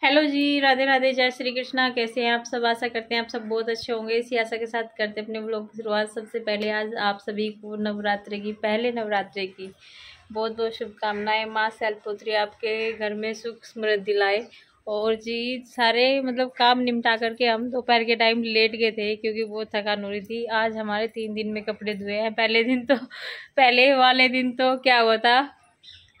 Hello जी, राधे राधे, जय श्री कृष्णा। कैसे हैं आप सब? आशा करते हैं आप सब बहुत अच्छे होंगे। इसी आशा के साथ करते अपने व्लॉग की शुरुआत। सबसे पहले आज आप सभी को पहले नवरात्रि की बहुत बहुत शुभकामनाएं। माँ शैलपुत्री आपके घर में सुख समृद्धि लाए। और जी सारे काम निपटा करके हम दोपहर के टाइम लेट गए थे क्योंकि बहुत थकान हो रही थी। आज हमारे 3 दिन में कपड़े धुए हैं। पहले वाले दिन तो क्या हुआ था,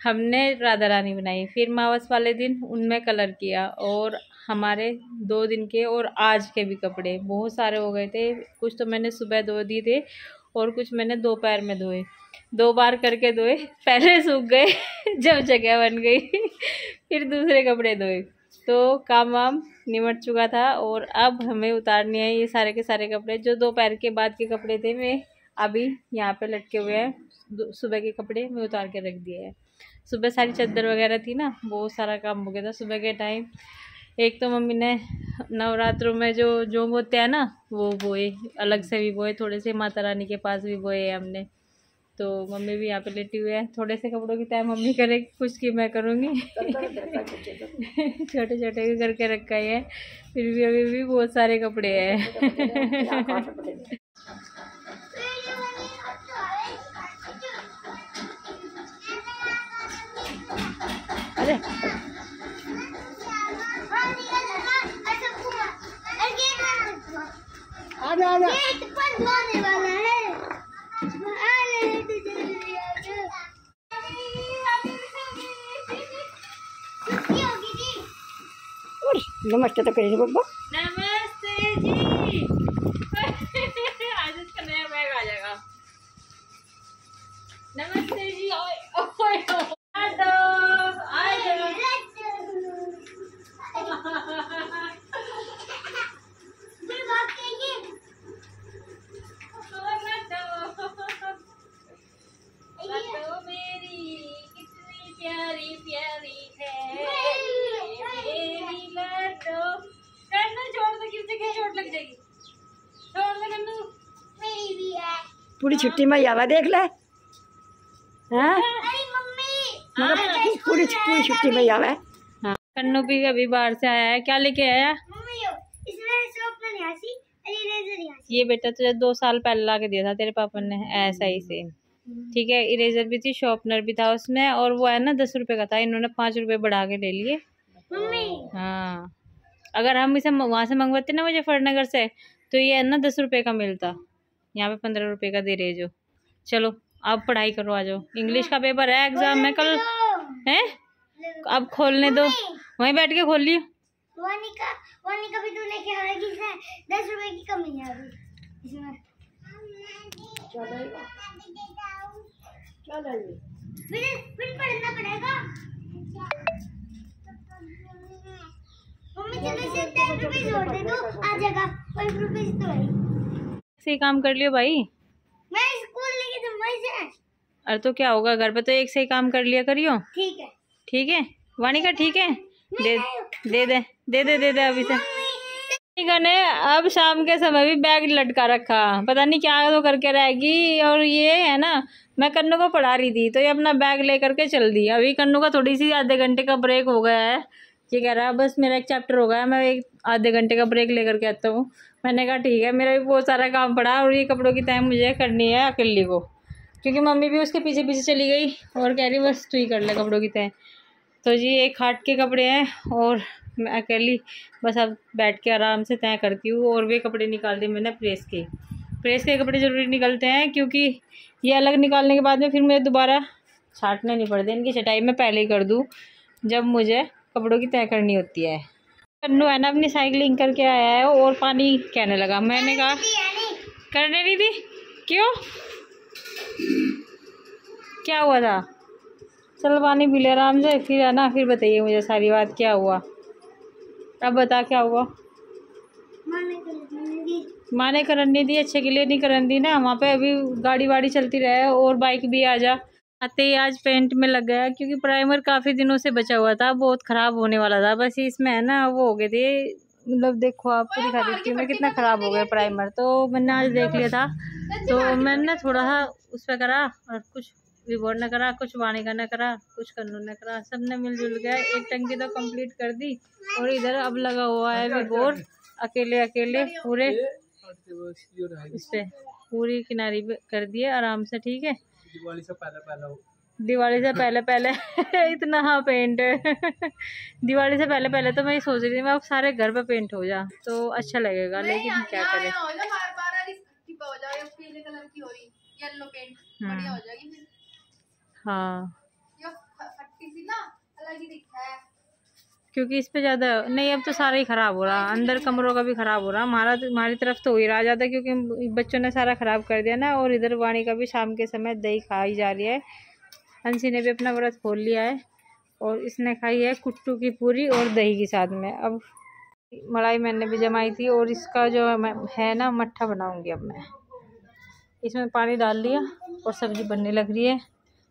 हमने राधा रानी बनाई, फिर मावस वाले दिन उनमें कलर किया, और हमारे 2 दिन के और आज के भी कपड़े बहुत सारे हो गए थे। कुछ तो मैंने सुबह धो दिए थे और कुछ मैंने दोपहर में धोए। 2 बार करके धोए, पहले सूख गए जब जगह बन गई फिर दूसरे कपड़े धोए। तो काम वाम निमट चुका था और अब हमें उतारने हैं ये सारे के सारे कपड़े। जो दोपहर के बाद के कपड़े थे वे अभी यहाँ पे लटके हुए हैं। सुबह के कपड़े मैं उतार के रख दिए हैं। सुबह सारी चादर वगैरह थी ना, बहुत सारा काम हो गया था सुबह के टाइम। एक तो मम्मी ने नवरात्रों में जो बोते हैं ना वो बोए, अलग से भी बोए, थोड़े से माता रानी के पास भी बोए हैं हमने। तो मम्मी भी यहाँ पे लेटी हुई है। थोड़े से कपड़ों की तय मम्मी करेगी, कुछ की मैं करूँगी छोटे छोटे भी करके रखा ही है, फिर भी अभी भी बहुत सारे कपड़े हैं अरे आना नमस्ते तो करिए बब्बा। नमस्ते जी आज इसका नया बैग आ जाएगा। नमस्ते जी। पूरी छुट्टी में आवा देख ले, हाँ पूरी छुट्टी में आवा। हाँ कन्नू भी अभी बाहर से आया है। क्या लेके आया? ये बेटा तुझे 2 साल पहले ला के दिया था तेरे पापा ने, ऐसा ही सेम। ठीक है, इरेजर भी थी, शॉर्पनर भी था उसमें, और वो है ना 10 रुपए का था, इन्होंने 5 रुपए बढ़ा के ले लिए। हाँ अगर हम इसे वहां से मंगवाते ना मुजफ्फरनगर से तो ये है ना 10 रुपए का मिलता, यहाँ पे 15 रुपए का दे रहे जो। चलो आप पढ़ाई करो, आ जाओ। इंग्लिश का पेपर है, एग्जाम है कल है। अब खोलने दो, वहीं बैठ के खोल लियो। वानिका भी तो लेके आएगी, 10 रुपए की कमी है अभी इसमें। फिर पढ़ना पड़ेगा। मम्मी चलो इसे 10 रुपए जोड़ दे दो, आ जाएगा 5 रुपए तो है। से काम कर लियो भाई, मैं स्कूल लेके दूंगा इसे। अरे तो क्या होगा, घर पे तो एक से ही काम कर लिया करियो। ठीक है ठीक है वानिका, ठीक है। दे अभी से। वानिका ने अब शाम के समय भी बैग लटका रखा, पता नहीं क्या तो करके रहेगी। और ये है ना, मैं कन्नू को पढ़ा रही थी तो ये अपना बैग ले करके चल दी। अभी कन्नू का थोड़ी सी आधे घंटे का ब्रेक हो गया है। ये कह रहा है बस मेरा एक चैप्टर हो गया, मैं एक आधे घंटे का ब्रेक लेकर के आता हूँ। मैंने कहा ठीक है, मेरा भी बहुत सारा काम पड़ा और ये कपड़ों की तय मुझे करनी है अकेली को, क्योंकि मम्मी भी उसके पीछे पीछे चली गई और कह रही बस तू ही कर ले कपड़ों की तय। तो जी एक हाट के कपड़े हैं और मैं अकेली बस अब बैठ के आराम से तय करती हूँ। और वे कपड़े निकाल दिए मैंने प्रेस के कपड़े ज़रूरी निकलते हैं, क्योंकि ये अलग निकालने के बाद में फिर मुझे दोबारा छाटने नहीं पड़ते। इनकी छटाई मैं पहले ही कर दूँ जब मुझे कपड़ों की तय करनी होती है। कन्नू है ना अपनी साइकिलिंग करके आया है और पानी कहने लगा। मैंने कहा करने नहीं दी, क्यों, क्या हुआ था? चल पानी पी ले आराम से, फिर है ना, फिर बताइए मुझे सारी बात क्या हुआ। अब बता क्या हुआ। माँ ने करने दी, अच्छे के लिए नहीं करने दी ना। वहाँ पे अभी गाड़ी वाड़ी चलती रहे और बाइक भी आ जा। आते ही आज पेंट में लग गया, क्योंकि प्राइमर काफ़ी दिनों से बचा हुआ था, बहुत ख़राब होने वाला था। बस इसमें है ना वो हो गए थे, देखो आपको दिखा देती हूँ मैं कितना ख़राब हो गया प्राइमर। तो मैंने आज देख लिया था तो मैंने थोड़ा सा उस पर करा और कुछ विभोर ने करा, कुछ वाणी का ने करा, कुछ कन्नू ने करा, सबने मिलजुल गया एक टंकी तो कंप्लीट कर दी। और इधर अब लगा हुआ है विभोर अकेले अकेले पूरे इस पे पूरी किनारी पे कर दिए आराम से। ठीक है, दिवाली से पहले पहले इतना हाँ पेंट दिवाली से पहले पहले तो मैं सोच रही थी मैं अब सारे घर पे पेंट हो जा तो अच्छा लगेगा, लेकिन क्या करें। हाँ क्योंकि इस पे ज़्यादा नहीं, अब तो सारा ही ख़राब हो रहा, अंदर कमरों का भी ख़राब हो रहा, हमारी तरफ तो हो ही रहा ज़्यादा क्योंकि बच्चों ने सारा ख़राब कर दिया ना। और इधर वाणी का भी शाम के समय दही खाई जा रही है। हंसी ने भी अपना व्रत खोल लिया है और इसने खाई है कुट्टू की पूरी और दही के साथ में। अब मलाई मैंने भी जमाई थी और इसका जो है ना मट्ठा बनाऊँगी अब मैं। इसमें पानी डाल लिया और सब्ज़ी बनने लग रही है,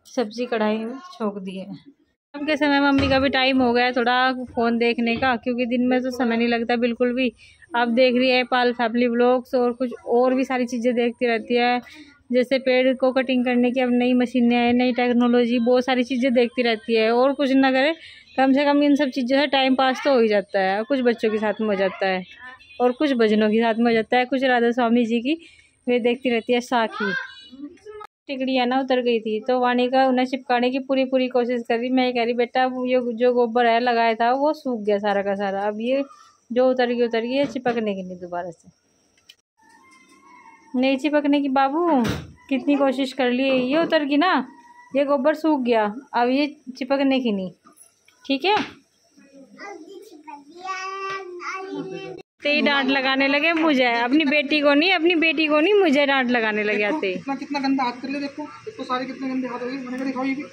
सब्ज़ी कढ़ाई में छोंक दी है। शाम के समय मम्मी का भी टाइम हो गया है थोड़ा फ़ोन देखने का, क्योंकि दिन में तो समय नहीं लगता बिल्कुल भी। आप देख रही है पाल फैमिली व्लॉग्स और कुछ और भी सारी चीज़ें देखती रहती है, जैसे पेड़ को कटिंग करने की अब नई मशीनें आई, नई टेक्नोलॉजी, बहुत सारी चीज़ें देखती रहती है। और कुछ ना करे कम से कम इन सब चीज़ों से टाइम पास तो हो ही जाता है। कुछ बच्चों के साथ में हो जाता है और कुछ भजनों के साथ में हो जाता है, कुछ राधा स्वामी जी की वे देखती रहती है। साखी टिकड़ियाँ ना उतर गई थी तो वाणी का उन्हें चिपकाने की पूरी कोशिश कर रही। मैं कह रही बेटा ये जो गोबर है लगाया था वो सूख गया सारा का सारा, अब ये जो उतर गई है, चिपकने की नहीं दोबारा से नहीं चिपकने की। बाबू कितनी कोशिश कर ली, ये उतर गई ना, ये गोबर सूख गया, अब ये चिपकने की नहीं। ठीक है, ते डांट लगाने लगे मुझे, अपनी बेटी को नहीं मुझे डांट लगाने लगे आते। कितना गंदा हाथ कर ले, देखो सारे कितने गंदे हाथ हो गए। मैंने दिखाओ ये भी।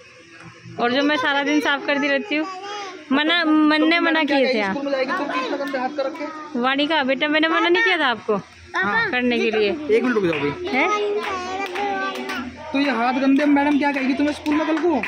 और जो मैं सारा दिन साफ करती रहती हूँ, मन ने मना किए थे आप वाणी का बेटा, मैंने मना नहीं किया था आपको करने के लिए। 1 मिनट रुक जाओ। तो ये हाथ गंदे मैडम क्या कहेगी तुम्हें स्कूल में कल को?